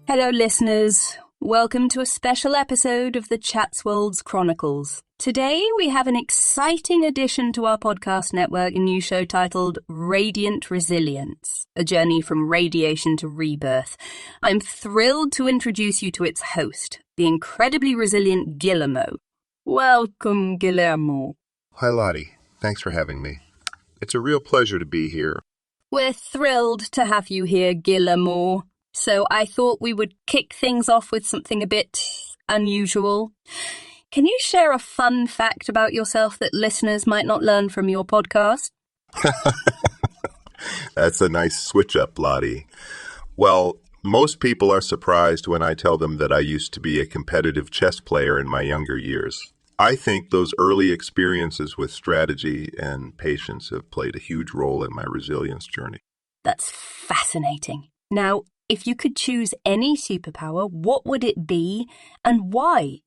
Hello, listeners. Welcome to a special episode of the Chatswolds Chronicles. Today, we have an exciting addition to our podcast network, a new show titled Radiant Resilience, a journey from radiation to rebirth. I'm thrilled to introduce you to its host, the incredibly resilient Guillermo. Welcome, Guillermo. Hi, Lottie. Thanks for having me. It's a real pleasure to be here. We're thrilled to have you here, Guillermo. So I thought we would kick things off with something a bit unusual. Can you share a fun fact about yourself that listeners might not learn from your podcast? That's a nice switch up, Lottie. Well, most people are surprised when I tell them that I used to be a competitive chess player in my younger years. I think those early experiences with strategy and patience have played a huge role in my resilience journey. That's fascinating. Now, if you could choose any superpower, what would it be and why?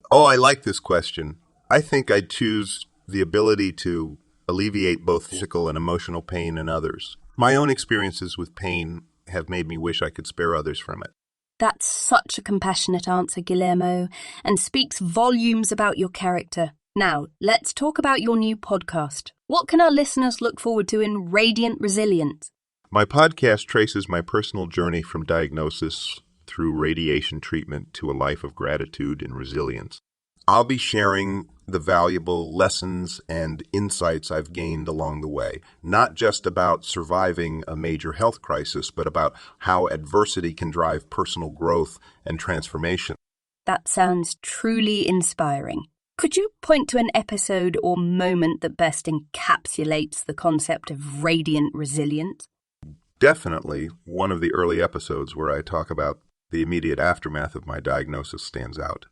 Oh, I like this question. I think I'd choose the ability to alleviate both physical and emotional pain in others. My own experiences with pain have made me wish I could spare others from it. That's such a compassionate answer, Guillermo, and speaks volumes about your character. Now, let's talk about your new podcast. What can our listeners look forward to in Radiant Resilience? My podcast traces my personal journey from diagnosis through radiation treatment to a life of gratitude and resilience. I'll be sharing the valuable lessons and insights I've gained along the way, not just about surviving a major health crisis, but about how adversity can drive personal growth and transformation. That sounds truly inspiring. Could you point to an episode or moment that best encapsulates the concept of radiant resilience? Definitely, one of the early episodes where I talk about the immediate aftermath of my diagnosis stands out.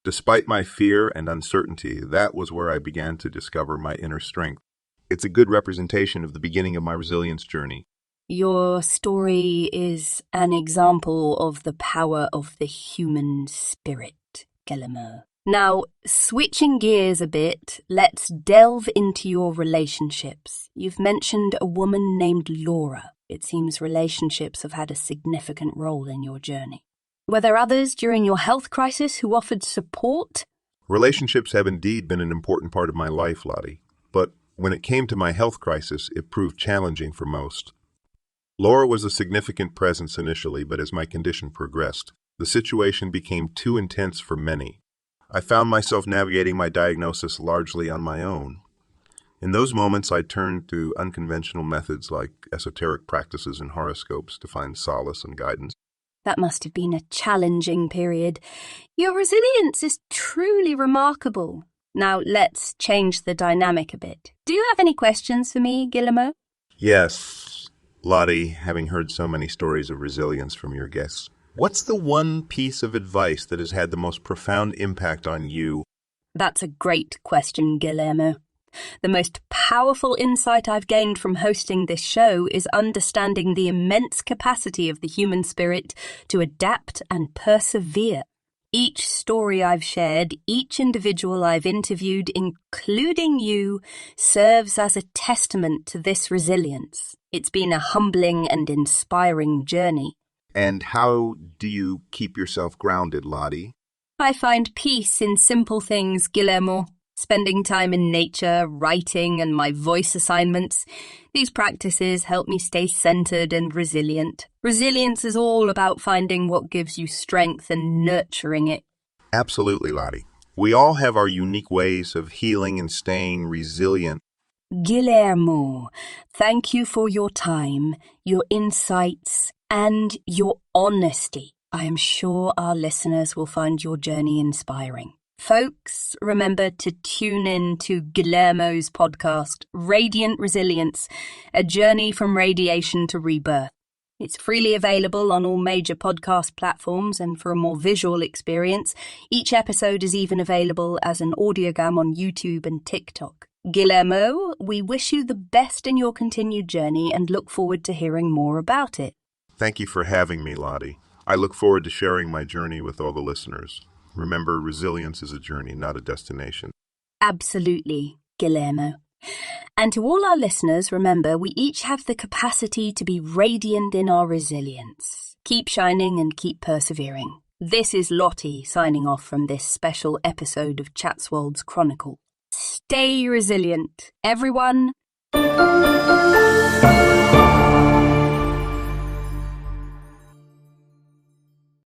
Despite my fear and uncertainty, that was where I began to discover my inner strength. It's a good representation of the beginning of my resilience journey. Your story is an example of the power of the human spirit, Guillermo. Now, switching gears a bit, let's delve into your relationships. You've mentioned a woman named Laura. It seems relationships have had a significant role in your journey. Were there others during your health crisis who offered support? Relationships have indeed been an important part of my life, Lottie. But when it came to my health crisis, it proved challenging for most. Laura was a significant presence initially, but as my condition progressed, the situation became too intense for many. I found myself navigating my diagnosis largely on my own. In those moments, I turned to unconventional methods like esoteric practices and horoscopes to find solace and guidance. That must have been a challenging period. Your resilience is truly remarkable. Now, let's change the dynamic a bit. Do you have any questions for me, Guillermo? Yes, Lottie, having heard so many stories of resilience from your guests, what's the one piece of advice that has had the most profound impact on you? That's a great question, Guillermo. The most powerful insight I've gained from hosting this show is understanding the immense capacity of the human spirit to adapt and persevere. Each story I've shared, each individual I've interviewed, including you, serves as a testament to this resilience. It's been a humbling and inspiring journey. And how do you keep yourself grounded, Lottie? I find peace in simple things, Guillermo. Spending time in nature, writing, and my voice assignments. These practices help me stay centered and resilient. Resilience is all about finding what gives you strength and nurturing it. Absolutely, Lottie. We all have our unique ways of healing and staying resilient. Guillermo, thank you for your time, your insights, and your honesty. I am sure our listeners will find your journey inspiring. Folks, remember to tune in to Guillermo's podcast, Radiant Resilience, a journey from radiation to rebirth. It's freely available on all major podcast platforms, and for a more visual experience, each episode is even available as an audiogram on YouTube and TikTok. Guillermo, we wish you the best in your continued journey and look forward to hearing more about it. Thank you for having me, Lottie. I look forward to sharing my journey with all the listeners. Remember, resilience is a journey, not a destination. Absolutely, Guillermo. And to all our listeners, remember, we each have the capacity to be radiant in our resilience. Keep shining and keep persevering. This is Lottie signing off from this special episode of Chatswolds Chronicles. Stay resilient, everyone.